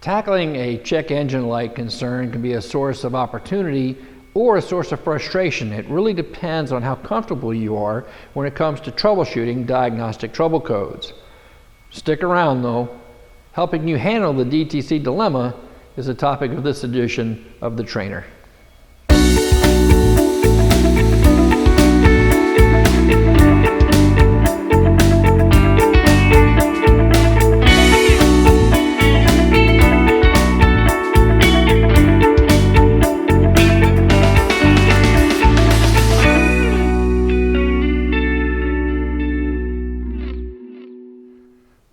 Tackling a check engine light concern can be a source of opportunity or a source of frustration. It really depends on how comfortable you are when it comes to troubleshooting diagnostic trouble codes. Stick around though. Helping you handle the DTC dilemma is the topic of this edition of The Trainer.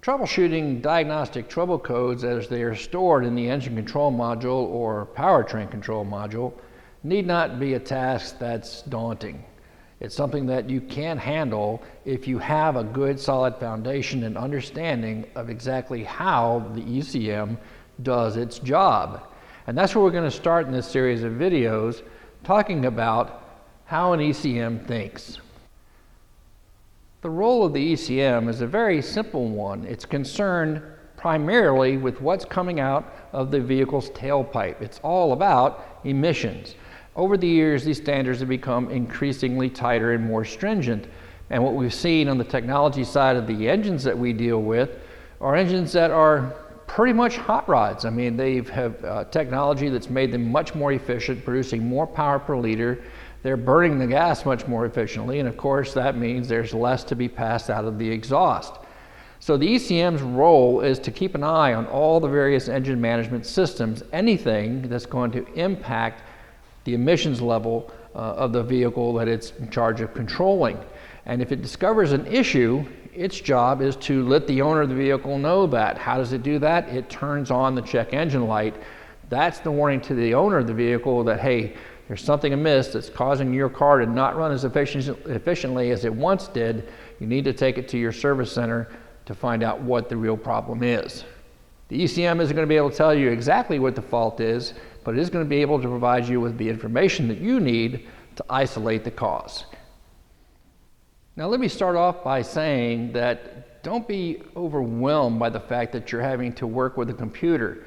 Troubleshooting diagnostic trouble codes as they are stored in the engine control module or powertrain control module need not be a task that's daunting. It's something that you can handle if you have a good solid foundation and understanding of exactly how the ECM does its job. And that's where we're going to start in this series of videos, talking about how an ECM thinks. The role of the ECM is a very simple one. It's concerned primarily with what's coming out of the vehicle's tailpipe. It's all about emissions. Over the years, these standards have become increasingly tighter and more stringent. And what we've seen on the technology side of the engines that we deal with are engines that are pretty much hot rods. I mean, they have technology that's made them much more efficient, producing more power per liter. They're burning the gas much more efficiently, and of course that means there's less to be passed out of the exhaust. So the ECM's role is to keep an eye on all the various engine management systems, anything that's going to impact the emissions level of the vehicle that it's in charge of controlling. And if it discovers an issue, its job is to let the owner of the vehicle know that. How does it do that? It turns on the check engine light. That's the warning to the owner of the vehicle that, hey, there's something amiss that's causing your car to not run as efficiently as it once did. You need to take it to your service center to find out what the real problem is. The ECM isn't going to be able to tell you exactly what the fault is, but it is going to be able to provide you with the information that you need to isolate the cause. Now let me start off by saying that don't be overwhelmed by the fact that you're having to work with a computer.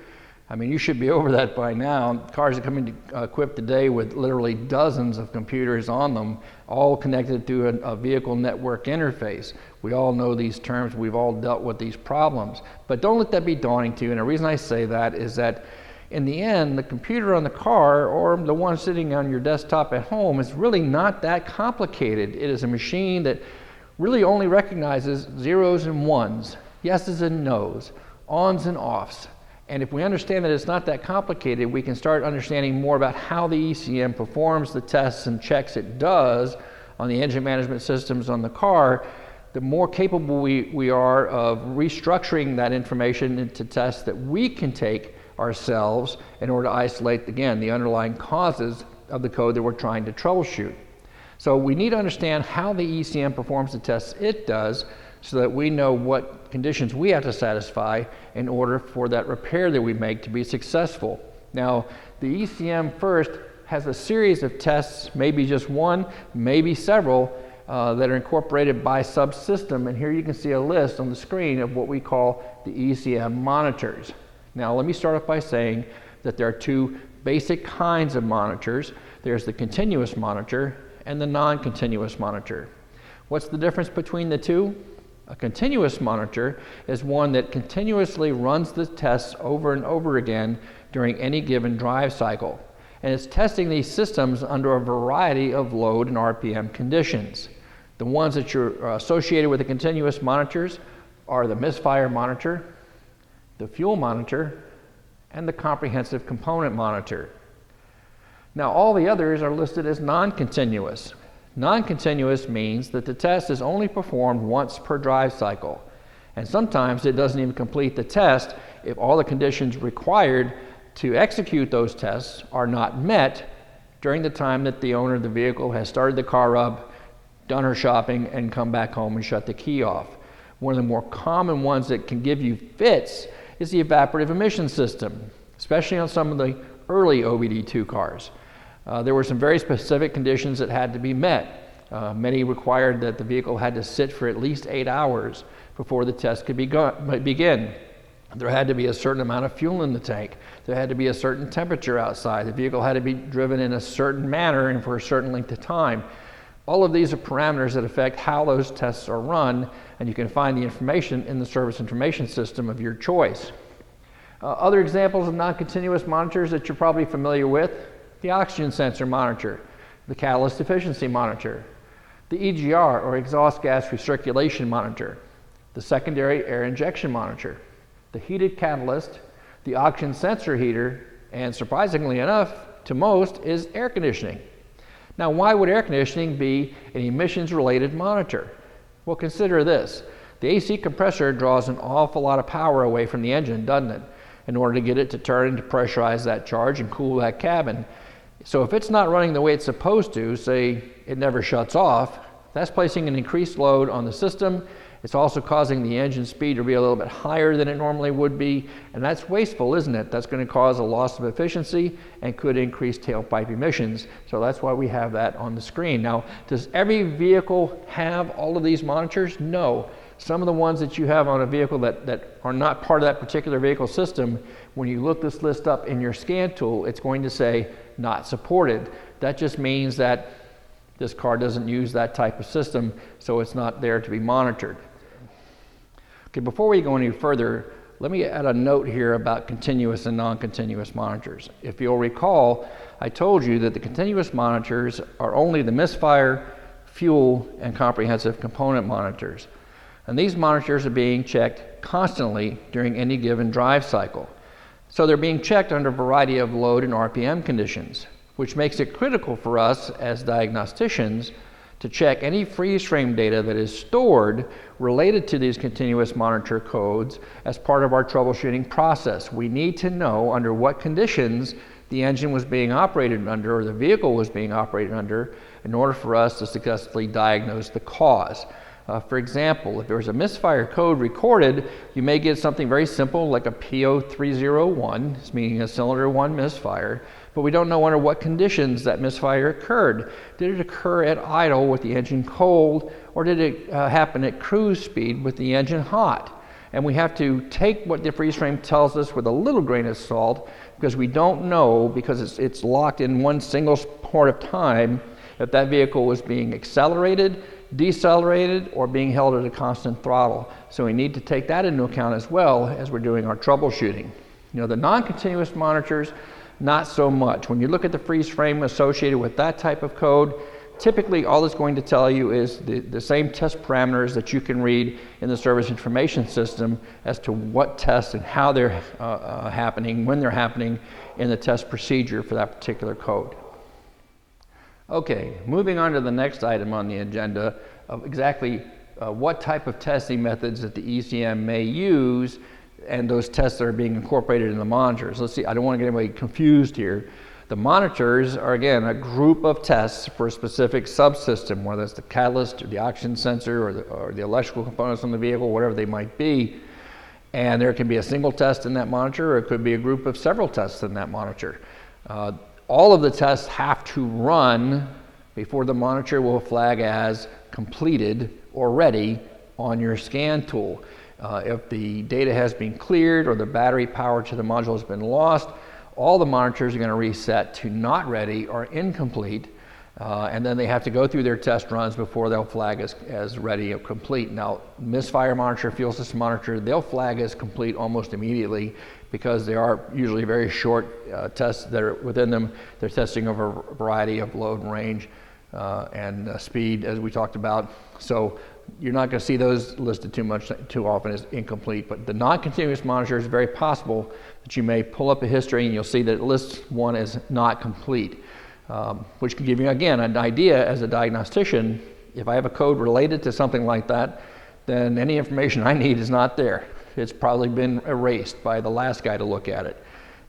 I mean, you should be over that by now. Cars are coming equipped today with literally dozens of computers on them, all connected through a vehicle network interface. We all know these terms. We've all dealt with these problems. But don't let that be daunting to you. And the reason I say that is that in the end, the computer on the car or the one sitting on your desktop at home is really not that complicated. It is a machine that really only recognizes zeros and ones, yeses and nos, ons and offs. And if we understand that it's not that complicated, we can start understanding more about how the ECM performs the tests and checks it does on the engine management systems on the car. The more capable we are of restructuring that information into tests that we can take ourselves in order to isolate, again, the underlying causes of the code that we're trying to troubleshoot. So we need to understand how the ECM performs the tests it does, so that we know what conditions we have to satisfy in order for that repair that we make to be successful. Now, the ECM first has a series of tests, maybe just one, maybe several, that are incorporated by subsystem. And here you can see a list on the screen of what we call the ECM monitors. Now, let me start off by saying that there are two basic kinds of monitors. There's the continuous monitor and the non-continuous monitor. What's the difference between the two? A continuous monitor is one that continuously runs the tests over and over again during any given drive cycle. And it's testing these systems under a variety of load and RPM conditions. The ones that are associated with the continuous monitors are the misfire monitor, the fuel monitor, and the comprehensive component monitor. Now all the others are listed as non-continuous. Non-continuous means that the test is only performed once per drive cycle. And sometimes it doesn't even complete the test if all the conditions required to execute those tests are not met during the time that the owner of the vehicle has started the car up, done her shopping, and come back home and shut the key off. One of the more common ones that can give you fits is the evaporative emission system, especially on some of the early OBD2 cars. There were some very specific conditions that had to be met. Many required that the vehicle had to sit for at least 8 hours before the test could begin. There had to be a certain amount of fuel in the tank. There had to be a certain temperature outside. The vehicle had to be driven in a certain manner and for a certain length of time. All of these are parameters that affect how those tests are run, and you can find the information in the service information system of your choice. Other examples of non-continuous monitors that you're probably familiar with: the oxygen sensor monitor, the catalyst efficiency monitor, the EGR or exhaust gas recirculation monitor, the secondary air injection monitor, the heated catalyst, the oxygen sensor heater, and surprisingly enough to most is air conditioning. Now, why would air conditioning be an emissions-related monitor? Well, consider this. The AC compressor draws an awful lot of power away from the engine, doesn't it, in order to get it to turn and to pressurize that charge and cool that cabin. So if it's not running the way it's supposed to, say it never shuts off, that's placing an increased load on the system. It's also causing the engine speed to be a little bit higher than it normally would be, and that's wasteful, isn't it? That's going to cause a loss of efficiency and could increase tailpipe emissions. So that's why we have that on the screen. Now, does every vehicle have all of these monitors? No. Some of the ones that you have on a vehicle that are not part of that particular vehicle system, when you look this list up in your scan tool, it's going to say not supported. That just means that this car doesn't use that type of system, so it's not there to be monitored. Okay, before we go any further, let me add a note here about continuous and non-continuous monitors. If you'll recall, I told you that the continuous monitors are only the misfire, fuel, and comprehensive component monitors. And these monitors are being checked constantly during any given drive cycle. So they're being checked under a variety of load and RPM conditions, which makes it critical for us as diagnosticians to check any freeze frame data that is stored related to these continuous monitor codes as part of our troubleshooting process. We need to know under what conditions the engine was being operated under or the vehicle was being operated under in order for us to successfully diagnose the cause. For example, if there's a misfire code recorded, you may get something very simple like a P0301, it's meaning a cylinder 1 misfire, but we don't know under what conditions that misfire occurred. Did it occur at idle with the engine cold, or did it happen at cruise speed with the engine hot? And we have to take what the freeze frame tells us with a little grain of salt, because we don't know, because it's locked in one single part of time, if that vehicle was being accelerated, decelerated, or being held at a constant throttle. So we need to take that into account as well as we're doing our troubleshooting. You know, the non-continuous monitors, not so much. When you look at the freeze frame associated with that type of code, typically all it's going to tell you is the same test parameters that you can read in the service information system as to what tests and how they're happening, when they're happening in the test procedure for that particular code. Okay, moving on to the next item on the agenda of exactly what type of testing methods that the ECM may use and those tests that are being incorporated in the monitors. Let's see, I don't want to get anybody confused here. The monitors are, again, a group of tests for a specific subsystem, whether it's the catalyst or the oxygen sensor or the electrical components on the vehicle, whatever they might be. And there can be a single test in that monitor, or it could be a group of several tests in that monitor. All of the tests have to run before the monitor will flag as completed or ready on your scan tool. If the data has been cleared or the battery power to the module has been lost, all the monitors are going to reset to not ready or incomplete, and then they have to go through their test runs before they'll flag as ready or complete. Now, misfire monitor, fuel system monitor, they'll flag as complete almost immediately because they are usually very short tests that are within them. They're testing over a variety of load and range and speed, as we talked about. So you're not going to see those listed too often as incomplete. But the non-continuous monitor is very possible that you may pull up a history and you'll see that it lists one as not complete, which can give you, again, an idea as a diagnostician. If I have a code related to something like that, then any information I need is not there. It's probably been erased by the last guy to look at it.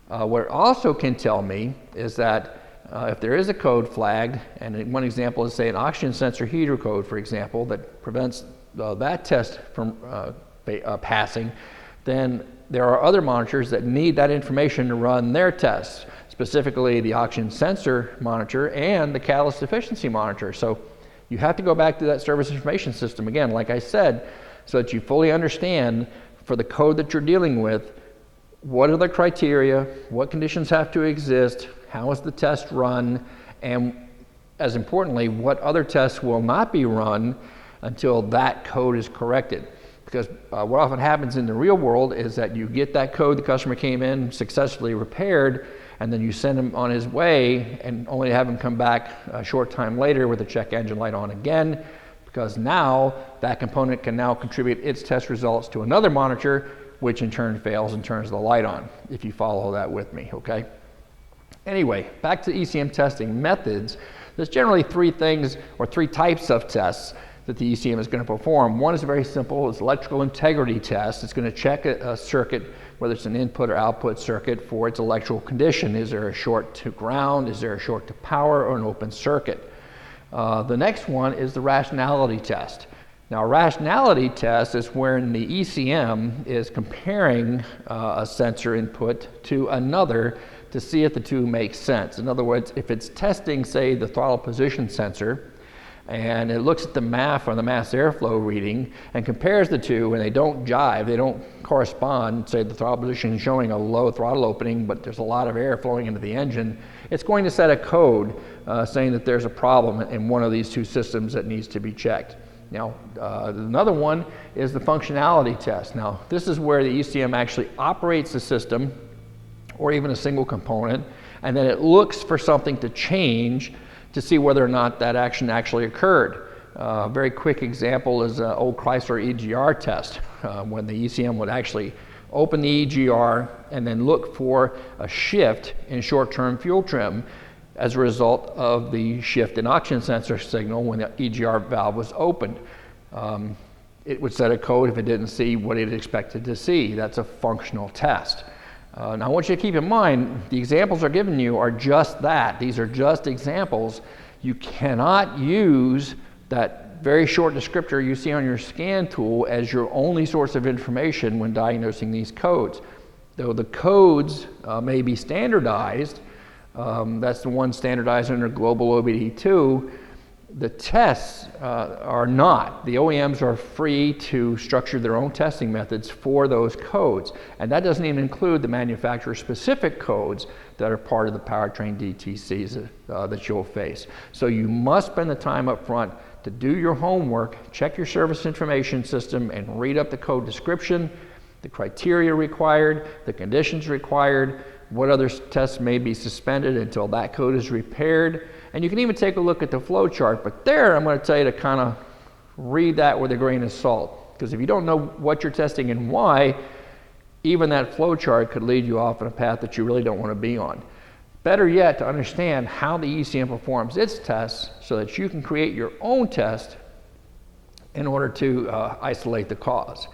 What it also can tell me is that if there is a code flagged, and one example is, say, an oxygen sensor heater code, for example, that prevents that test from passing, then there are other monitors that need that information to run their tests, specifically the oxygen sensor monitor and the catalyst efficiency monitor. So you have to go back to that service information system, again, like I said, so that you fully understand for the code that you're dealing with what are the criteria, what conditions have to exist, how is the test run, and as importantly, what other tests will not be run until that code is corrected. Because what often happens in the real world is that you get that code, the customer came in, successfully repaired, and then you send him on his way and only have him come back a short time later with the check engine light on again, because now that component can now contribute its test results to another monitor, which in turn fails and turns the light on, if you follow that with me, okay? Anyway, back to ECM testing methods. There's generally three things or three types of tests that the ECM is going to perform. One is very simple, it's electrical integrity test. It's going to check a circuit, whether it's an input or output circuit, for its electrical condition. Is there a short to ground? Is there a short to power, or an open circuit? The next one is the rationality test. Now, a rationality test is when the ECM is comparing a sensor input to another to see if the two make sense. In other words, if it's testing, say, the throttle position sensor, and it looks at the MAF or the mass airflow reading and compares the two, and they don't jive, they don't correspond, say the throttle position is showing a low throttle opening, but there's a lot of air flowing into the engine, it's going to set a code saying that there's a problem in one of these two systems that needs to be checked. Now, another one is the functionality test. Now, this is where the ECM actually operates the system, or even a single component, and then it looks for something to change to see whether or not that action actually occurred. A very quick example is an old Chrysler EGR test, when the ECM would actually open the EGR and then look for a shift in short-term fuel trim as a result of the shift in oxygen sensor signal when the EGR valve was opened. It would set a code if it didn't see what it expected to see. That's a functional test. Now, I want you to keep in mind, the examples I'm giving you are just that. These are just examples. You cannot use that very short descriptor you see on your scan tool as your only source of information when diagnosing these codes. Though the codes may be standardized, that's the one standardized under Global OBD2, the tests are not. The OEMs are free to structure their own testing methods for those codes. And that doesn't even include the manufacturer-specific codes that are part of the powertrain DTCs that you'll face. So you must spend the time up front to do your homework, check your service information system, and read up the code description, the criteria required, the conditions required, what other tests may be suspended until that code is repaired. And you can even take a look at the flow chart, but there I'm going to tell you to kind of read that with a grain of salt, because if you don't know what you're testing and why, even that flow chart could lead you off on a path that you really don't want to be on. Better yet, to understand how the ECM performs its tests so that you can create your own test in order to isolate the cause.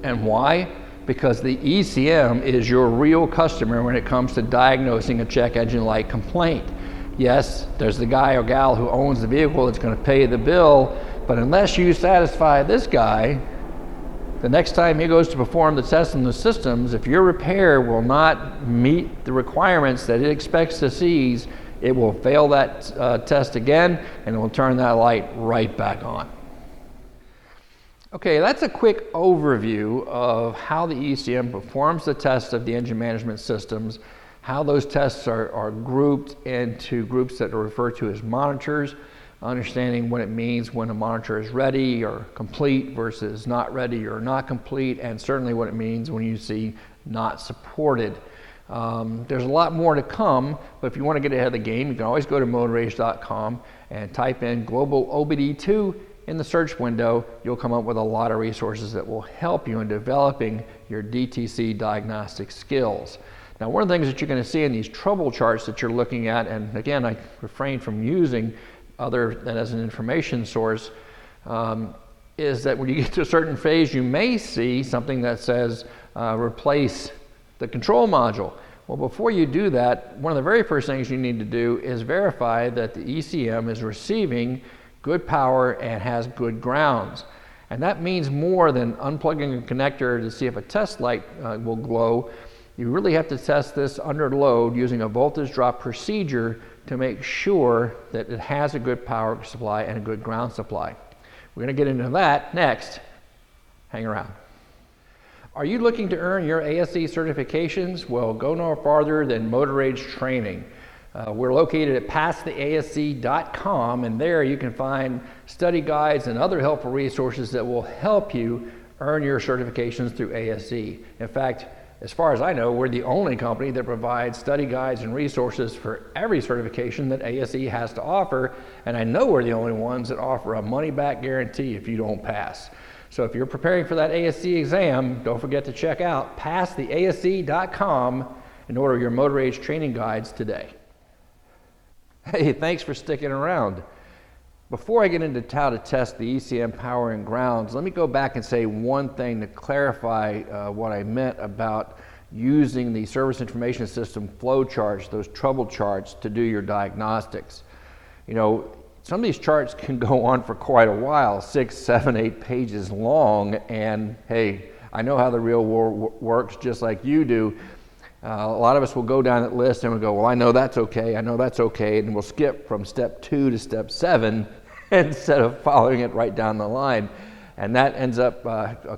And why? Because the ECM is your real customer when it comes to diagnosing a check engine light complaint. Yes, there's the guy or gal who owns the vehicle that's going to pay the bill, but unless you satisfy this guy, the next time he goes to perform the test on the systems, if your repair will not meet the requirements that it expects to seize, it will fail that test again, and it will turn that light right back on. Okay, that's a quick overview of how the ECM performs the test of the engine management systems, how those tests are grouped into groups that are referred to as monitors, understanding what it means when a monitor is ready or complete versus not ready or not complete, and certainly what it means when you see not supported. There's a lot more to come, but if you want to get ahead of the game, you can always go to motorage.com and type in Global OBD2 in the search window. You'll come up with a lot of resources that will help you in developing your DTC diagnostic skills. Now, one of the things that you're going to see in these trouble charts that you're looking at, and again, I refrain from using other than as an information source, is that when you get to a certain phase, you may see something that says replace the control module. Well, before you do that, one of the very first things you need to do is verify that the ECM is receiving good power and has good grounds. And that means more than unplugging a connector to see if a test light will glow. You really have to test this under load using a voltage drop procedure to make sure that it has a good power supply and a good ground supply. We're going to get into that next. Hang around. Are you looking to earn your ASE certifications? Well, go no farther than Motor Age Training. We're located at passthease.com, and there you can find study guides and other helpful resources that will help you earn your certifications through ASE. In fact, as far as I know, we're the only company that provides study guides and resources for every certification that ASE has to offer, and I know we're the only ones that offer a money-back guarantee if you don't pass. So if you're preparing for that ASE exam, don't forget to check out passthease.com and order your Motor Age Training guides today. Hey, thanks for sticking around. Before I get into how to test the ECM power and grounds, let me go back and say one thing to clarify what I meant about using the service information system flow charts, those trouble charts, to do your diagnostics. You know, some of these charts can go on for quite a while, 6, 7, 8 pages long, and hey, I know how the real world works just like you do. A lot of us will go down that list and we'll go, well, I know that's okay, and we'll skip from step 2 to step 7 instead of following it right down the line. And that ends up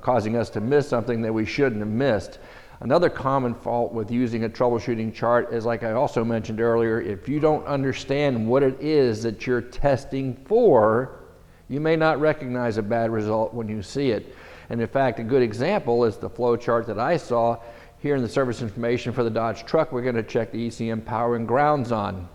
causing us to miss something that we shouldn't have missed. Another common fault with using a troubleshooting chart is, like I also mentioned earlier, if you don't understand what it is that you're testing for, you may not recognize a bad result when you see it. And in fact, a good example is the flow chart that I saw here in the service information for the Dodge truck. We're going to check the ECM power and grounds on.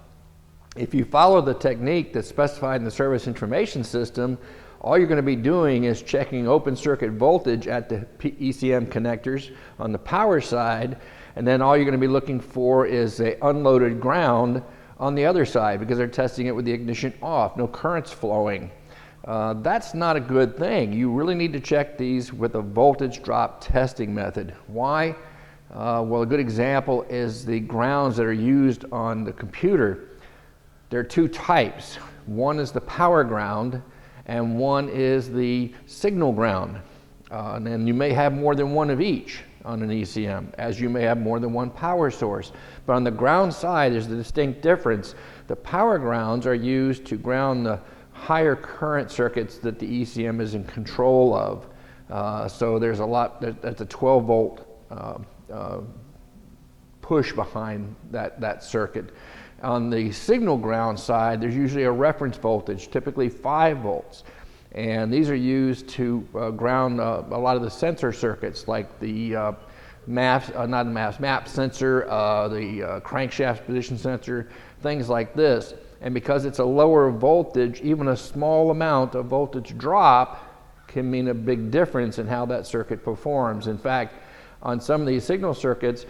If you follow the technique that's specified in the service information system, all you're going to be doing is checking open circuit voltage at the ECM connectors on the power side, and then all you're going to be looking for is an unloaded ground on the other side because they're testing it with the ignition off, no currents flowing. That's not a good thing. You really need to check these with a voltage drop testing method. Why? Well, a good example is the grounds that are used on the computer. There are 2 types. One is the power ground, and one is the signal ground. And then you may have more than one of each on an ECM, as you may have more than one power source. But on the ground side, there's a distinct difference. The power grounds are used to ground the higher current circuits that the ECM is in control of. So there's a lot, that's a 12 volt push behind that circuit. On the signal ground side, there's usually a reference voltage, typically 5 volts. And these are used to ground a lot of the sensor circuits, like the MAP sensor, the crankshaft position sensor, things like this. And because it's a lower voltage, even a small amount of voltage drop can mean a big difference in how that circuit performs. In fact, on some of these signal circuits,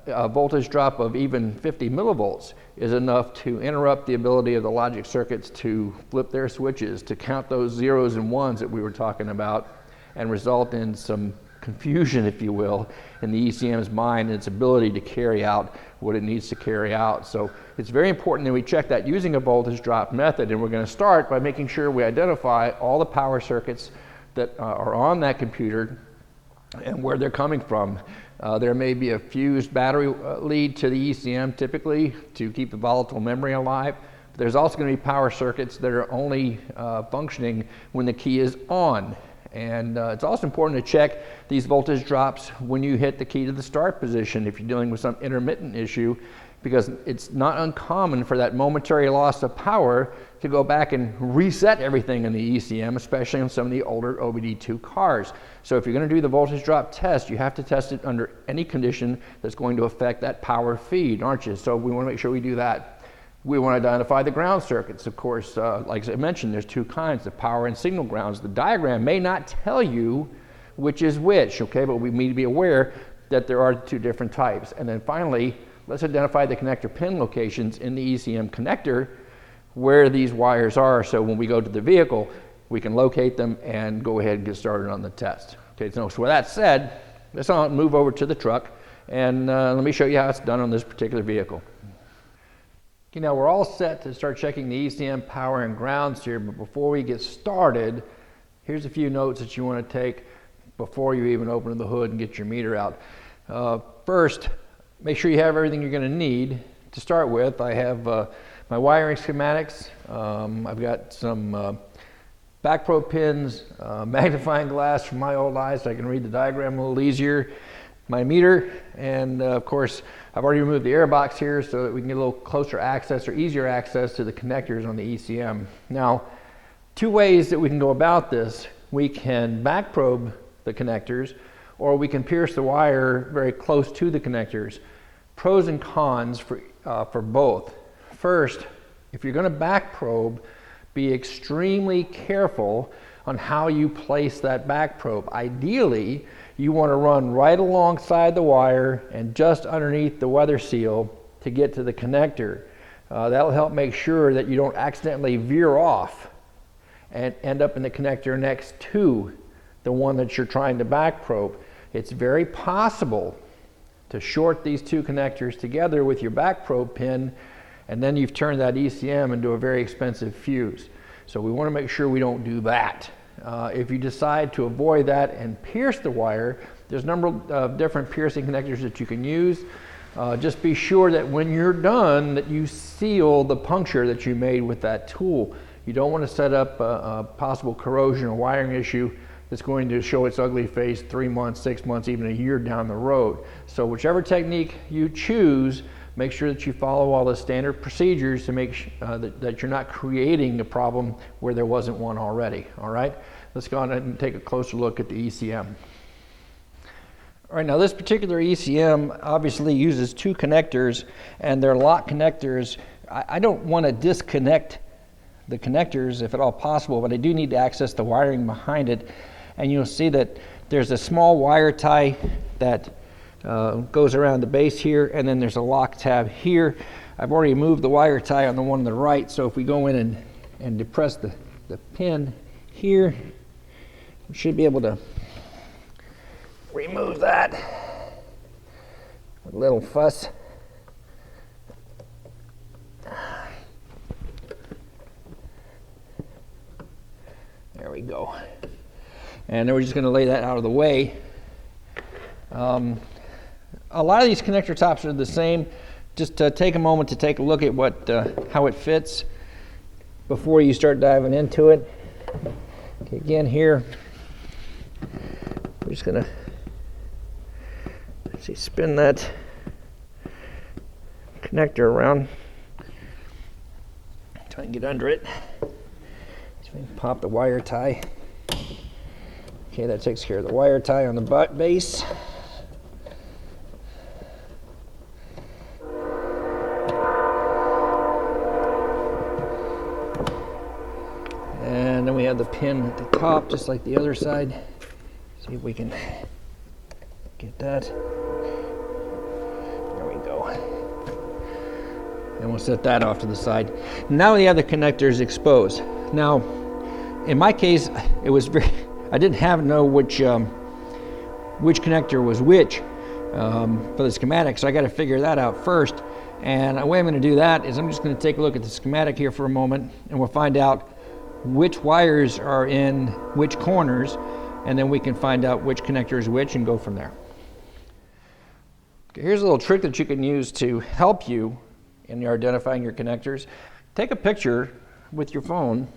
a voltage drop of even 50 millivolts is enough to interrupt the ability of the logic circuits to flip their switches, to count those zeros and ones that we were talking about, and result in some confusion, if you will, in the ECM's mind and its ability to carry out what it needs to carry out. So it's very important that we check that using a voltage drop method, and we're going to start by making sure we identify all the power circuits that are on that computer and where they're coming from. There may be a fused battery lead to the ECM, typically, to keep the volatile memory alive. But there's also going to be power circuits that are only functioning when the key is on. And it's also important to check these voltage drops when you hit the key to the start position if you're dealing with some intermittent issue, because it's not uncommon for that momentary loss of power to go back and reset everything in the ECM, especially on some of the older OBD2 cars. So if you're going to do the voltage drop test, you have to test it under any condition that's going to affect that power feed, aren't you? So we want to make sure we do that. We want to identify the ground circuits. Of course, like I mentioned, there's 2 kinds, the power and signal grounds. The diagram may not tell you which is which, okay, but we need to be aware that there are 2 different types. And then finally, let's identify the connector pin locations in the ECM connector where these wires are, so when we go to the vehicle, we can locate them and go ahead and get started on the test. Okay, so with that said, let's move over to the truck, and let me show you how it's done on this particular vehicle. Okay, now we're all set to start checking the ECM power and grounds here, but before we get started, here's a few notes that you want to take before you even open the hood and get your meter out. First, make sure you have everything you're going to need. To start with, I have my wiring schematics. I've got some back probe pins, magnifying glass for my old eyes so I can read the diagram a little easier, my meter, and of course I've already removed the air box here so that we can get a little closer access or easier access to the connectors on the ECM. Now, two ways that we can go about this. We can back probe the connectors, or we can pierce the wire very close to the connectors. Pros and cons for both. First, if you're going to back probe, be extremely careful on how you place that back probe. Ideally, you want to run right alongside the wire and just underneath the weather seal to get to the connector. That'll help make sure that you don't accidentally veer off and end up in the connector next to the one that you're trying to back probe. It's very possible to short these two connectors together with your back probe pin, and then you've turned that ECM into a very expensive fuse. So we want to make sure we don't do that. If you decide to avoid that and pierce the wire, there's a number of different piercing connectors that you can use. Just be sure that when you're done that you seal the puncture that you made with that tool. You don't want to set up a possible corrosion or wiring issue that's going to show its ugly face 3 months, 6 months, even a year down the road. So whichever technique you choose, make sure that you follow all the standard procedures to make that you're not creating a problem where there wasn't one already. All right, let's go on and take a closer look at the ECM. All right, now this particular ECM obviously uses two connectors, and they're lock connectors. I don't want to disconnect the connectors if at all possible, but I do need to access the wiring behind it. And you'll see that there's a small wire tie that goes around the base here, and then there's a lock tab here. I've already moved the wire tie on the one on the right, so if we go in and depress the pin here, we should be able to remove that with a little fuss. There we go. And then we're just going to lay that out of the way. A lot of these connector tops are the same. Just take a moment to take a look at how it fits before you start diving into it. Okay, again here, we're just going to spin that connector around. Try and get under it. So we can pop the wire tie. Okay, that takes care of the wire tie on the butt base. And then we have the pin at the top, just like the other side. See if we can get that. There we go. And we'll set that off to the side. Now we have the connectors exposed. Now, in my case, it was I didn't know which connector was which for the schematic, so I got to figure that out first. And the way I'm going to do that is I'm just going to take a look at the schematic here for a moment, and we'll find out which wires are in which corners, and then we can find out which connector is which and go from there. Okay, here's a little trick that you can use to help you in your identifying your connectors. Take a picture with your phone.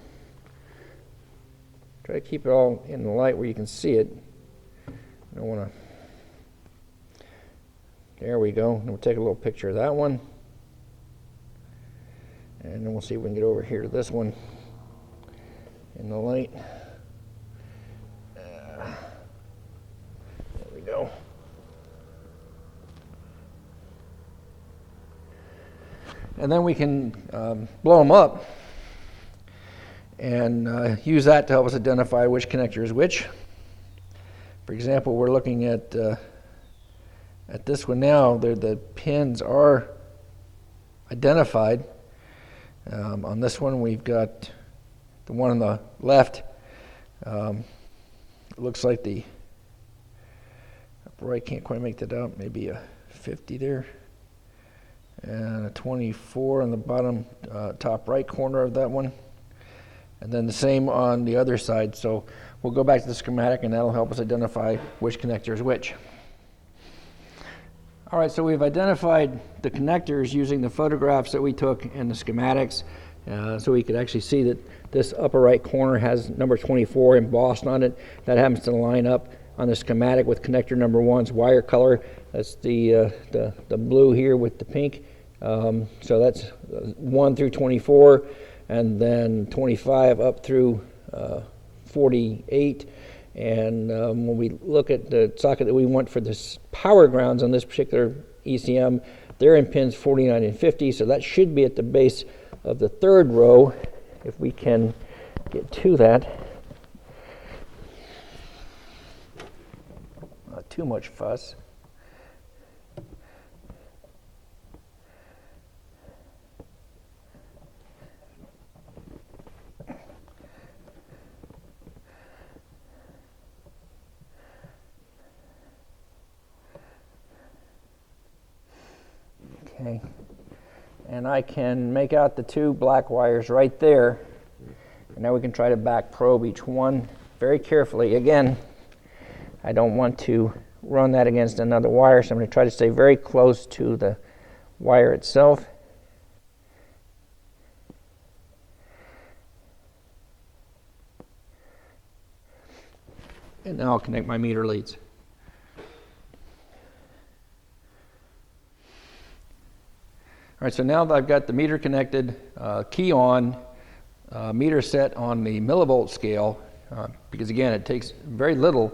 Try to keep it all in the light where you can see it. I don't want to. There we go. And we'll take a little picture of that one. And then we'll see if we can get over here to this one in the light. There we go. And then we can blow them up and use that to help us identify which connector is which. For example, we're looking at this one now. The pins are identified. On this one, we've got the one on the left. It looks like the upper right, can't quite make that out, maybe a 50 there. And a 24 on the bottom top right corner of that one. And then the same on the other side. So we'll go back to the schematic, and that'll help us identify which connector is which. All right, so we've identified the connectors using the photographs that we took in the schematics. So we could actually see that this upper right corner has number 24 embossed on it. That happens to line up on the schematic with connector number 1's wire color. That's the blue here with the pink. So that's 1 through 24, and then 25 up through 48. And when we look at the socket that we want for this power grounds on this particular ECM, they're in pins 49 and 50, so that should be at the base of the third row, if we can get to that. Not too much fuss. Okay, and I can make out the 2 black wires right there, and now we can try to back probe each one very carefully. Again, I don't want to run that against another wire, so I'm going to try to stay very close to the wire itself. And now I'll connect my meter leads. All right, so now that I've got the meter connected, key on, meter set on the millivolt scale, because again, it takes very little,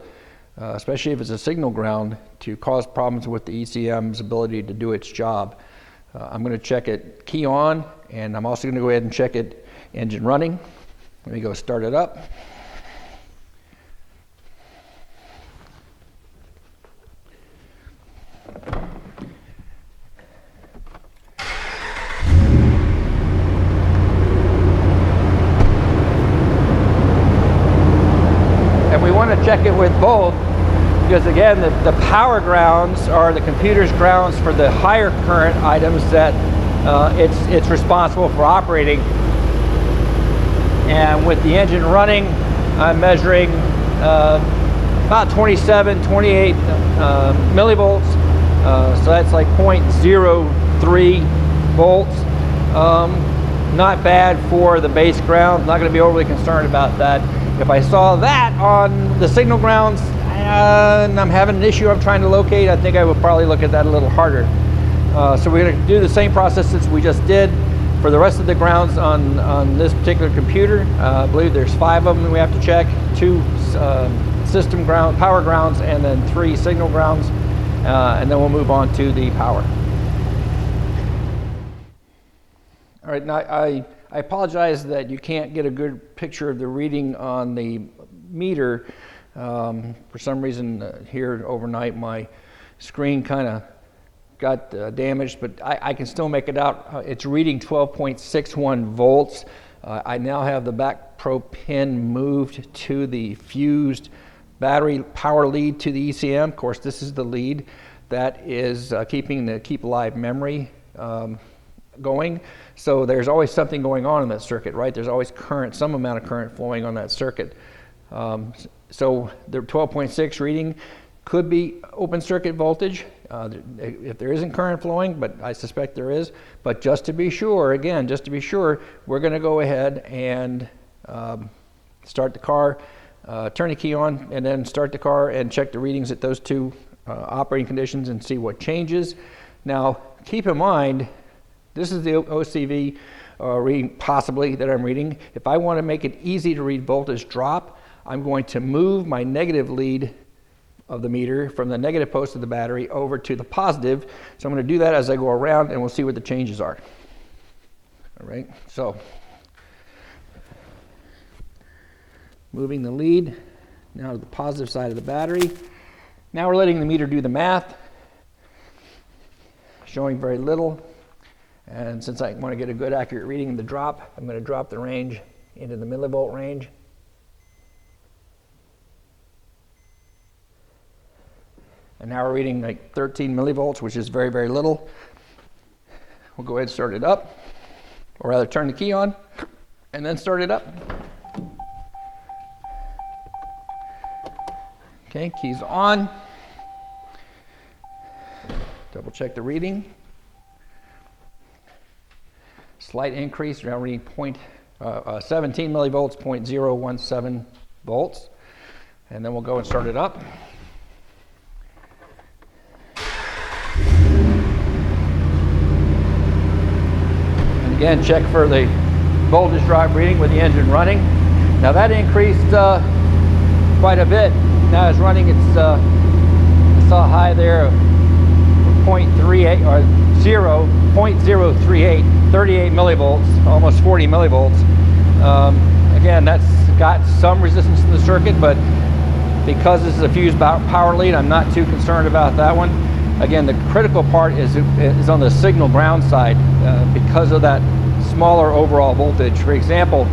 especially if it's a signal ground, to cause problems with the ECM's ability to do its job. I'm going to check it key on, and I'm also going to go ahead and check it engine running. Let me go start it up. Check it with both, because again, the power grounds are the computer's grounds for the higher current items that it's responsible for operating. And with the engine running, I'm measuring about 27, 28 millivolts, so that's like 0.03 volts. Not bad for the base ground. Not going to be overly concerned about that. If I saw that on the signal grounds and I'm having an issue I'm trying to locate, I think I would probably look at that a little harder. So we're going to do the same process as we just did for the rest of the grounds on this particular computer. I believe there's 5 of them we have to check, 2 system ground, power grounds, and then 3 signal grounds, and then we'll move on to the power. All right, now I apologize that you can't get a good picture of the reading on the meter. For some reason here overnight my screen kind of got damaged, but I can still make it out. It's reading 12.61 volts. I now have the back probe pin moved to the fused battery power lead to the ECM. Of course, this is the lead that is keeping the keep alive memory going. So there's always something going on in that circuit, right? There's always current, some amount of current flowing on that circuit. So the 12.6 reading could be open circuit voltage if there isn't current flowing, but I suspect there is. But just to be sure, again, just to be sure, we're going to go ahead and start the car, turn the key on, and then start the car and check the readings at those 2 operating conditions and see what changes. Now, keep in mind, this is the OCV reading possibly that I'm reading. If I want to make it easy to read voltage drop, I'm going to move my negative lead of the meter from the negative post of the battery over to the positive. So I'm going to do that as I go around, and we'll see what the changes are. All right, so moving the lead now to the positive side of the battery. Now we're letting the meter do the math, showing very little. And since I want to get a good accurate reading of the drop, I'm going to drop the range into the millivolt range. And now we're reading like 13 millivolts, which is very, very little. We'll go ahead and start it up, or rather turn the key on and then start it up. Okay, keys on. Double check the reading. slight increase, now reading 17 millivolts, 0.017 volts. And then we'll go and start it up. And again, check for the voltage drop reading with the engine running. Now that increased quite a bit. Now it's running, I saw a high there of 0.38 or 0.038, 38 millivolts, almost 40 millivolts. Again, that's got some resistance in the circuit, but because this is a fused power lead, I'm not too concerned about that one. Again, the critical part is on the signal ground side because of that smaller overall voltage. For example,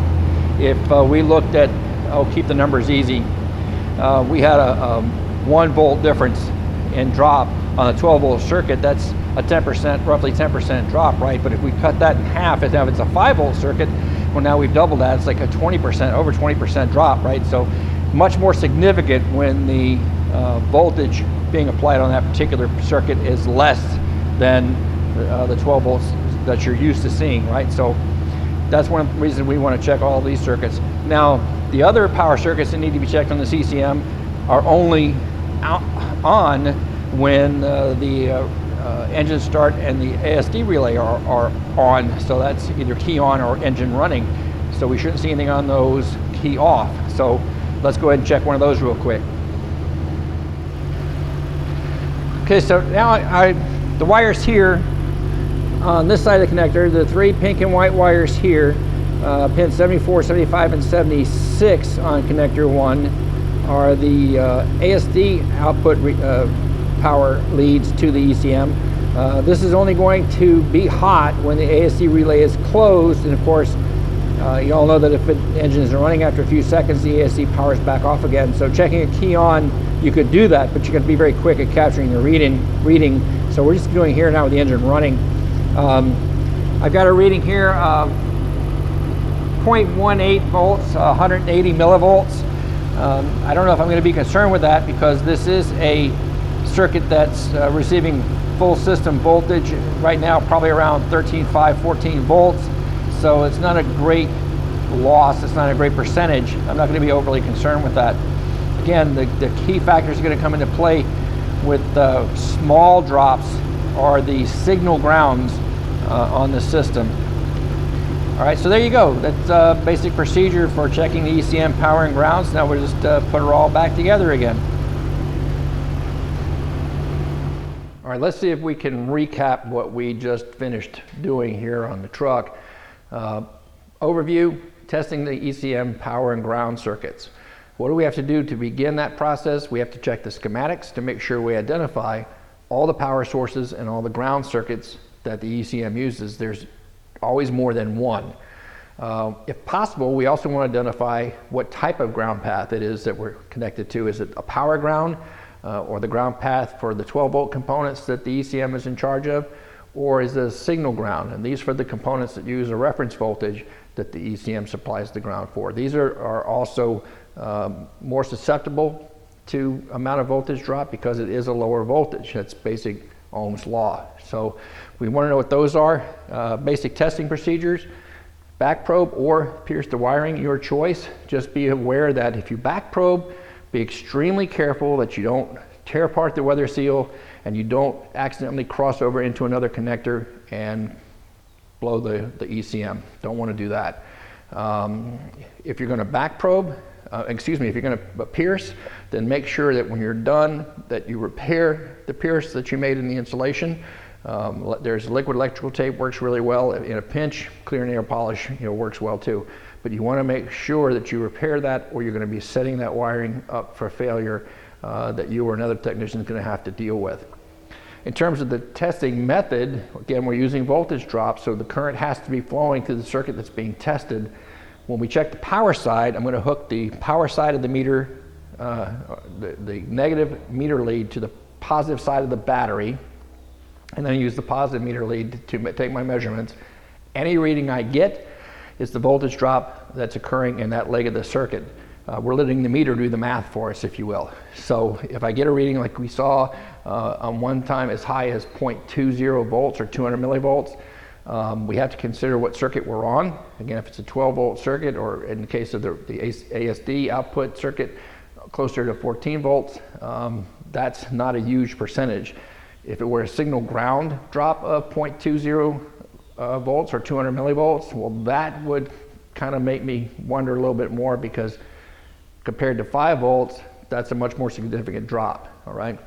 if we looked at, I'll keep the numbers easy, we had a 1 volt difference in drop on a 12 volt circuit. That's a 10%, roughly 10% drop, right? But if we cut that in half, if it's a 5 volt circuit, well, now we've doubled that. It's like a 20%, over 20% drop, right? So much more significant when the voltage being applied on that particular circuit is less than the 12 volts that you're used to seeing, right? So that's one reason we want to check all these circuits. Now, the other power circuits that need to be checked on the ECM are only on when the engine start and the ASD relay are on. So that's either key on or engine running. So we shouldn't see anything on those key off. So let's go ahead and check one of those real quick. Okay, so now the wires here on this side of the connector, the 3 pink and white wires here, pins 74, 75, and 76 on connector 1 are the ASD output power leads to the ECM. This is only going to be hot when the ASD relay is closed, and of course, you all know that if the engine is running after a few seconds, the ASD powers back off again. So checking a key on, you could do that, but you got to be very quick at capturing the reading. So we're just doing here now with the engine running. I've got a reading here of 0.18 volts, 180 millivolts. I don't know if I'm going to be concerned with that because this is a circuit that's receiving full system voltage right now, probably around 13.5, 14 volts. So it's not a great loss, it's not a great percentage. I'm not going to be overly concerned with that. Again, the key factors are going to come into play with small drops are the signal grounds on the system. All right, so there you go. That's a basic procedure for checking the ECM power and grounds. Now we'll just put it all back together again. All right, let's see if we can recap what we just finished doing here on the truck. Overview, testing the ECM power and ground circuits. What do we have to do to begin that process? We have to check the schematics to make sure we identify all the power sources and all the ground circuits that the ECM uses. There's always more than one. If possible, we also want to identify what type of ground path it is that we're connected to. Is it a power ground or the ground path for the 12 volt components that the ECM is in charge of, or is it a signal ground? And these are the components that use a reference voltage that the ECM supplies the ground for. These are also more susceptible to amount of voltage drop because it is a lower voltage. That's basic Ohm's law. So we want to know what those are. Basic testing procedures, back probe or pierce the wiring, your choice. Just be aware that if you back probe, be extremely careful that you don't tear apart the weather seal and you don't accidentally cross over into another connector and blow the ECM. Don't want to do that. If you're going to back probe, if you're going to pierce, then make sure that when you're done that you repair the pierce that you made in the installation. There's liquid electrical tape, works really well. In a pinch, clear nail polish works well too. But you want to make sure that you repair that, or you're going to be setting that wiring up for failure that you or another technician is going to have to deal with. In terms of the testing method, again, we're using voltage drop, so the current has to be flowing through the circuit that's being tested. When we check the power side, I'm going to hook the power side of the meter, the negative meter lead to the positive side of the battery, and then use the positive meter lead to take my measurements. Any reading I get is the voltage drop that's occurring in that leg of the circuit. We're letting the meter do the math for us, if you will. So if I get a reading like we saw on one time as high as 0.20 volts or 200 millivolts, We have to consider what circuit we're on. Again, if it's a 12-volt circuit, or in the case of the ASD output circuit, closer to 14 volts, that's not a huge percentage. If it were a signal ground drop of 0.20 volts or 200 millivolts, well, that would kind of make me wonder a little bit more, because compared to 5 volts, that's a much more significant drop, all right?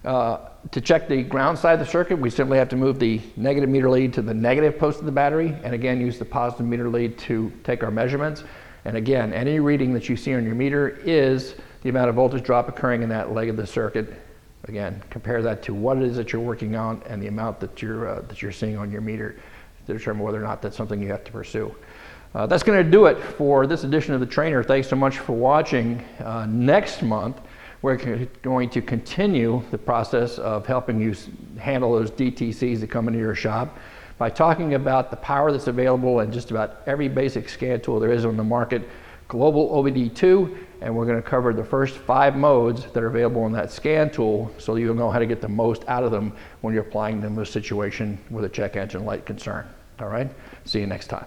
To check the ground side of the circuit, we simply have to move the negative meter lead to the negative post of the battery, and again, use the positive meter lead to take our measurements. And again, any reading that you see on your meter is the amount of voltage drop occurring in that leg of the circuit. Again, compare that to what it is that you're working on and the amount that you're seeing on your meter to determine whether or not that's something you have to pursue. That's going to do it for this edition of the Trainer. Thanks so much for watching. Next month, we're going to continue the process of helping you handle those DTCs that come into your shop by talking about the power that's available in just about every basic scan tool there is on the market, Global OBD2, and we're going to cover the first 5 modes that are available in that scan tool, so you'll know how to get the most out of them when you're applying them to a situation with a check engine light concern. All right? See you next time.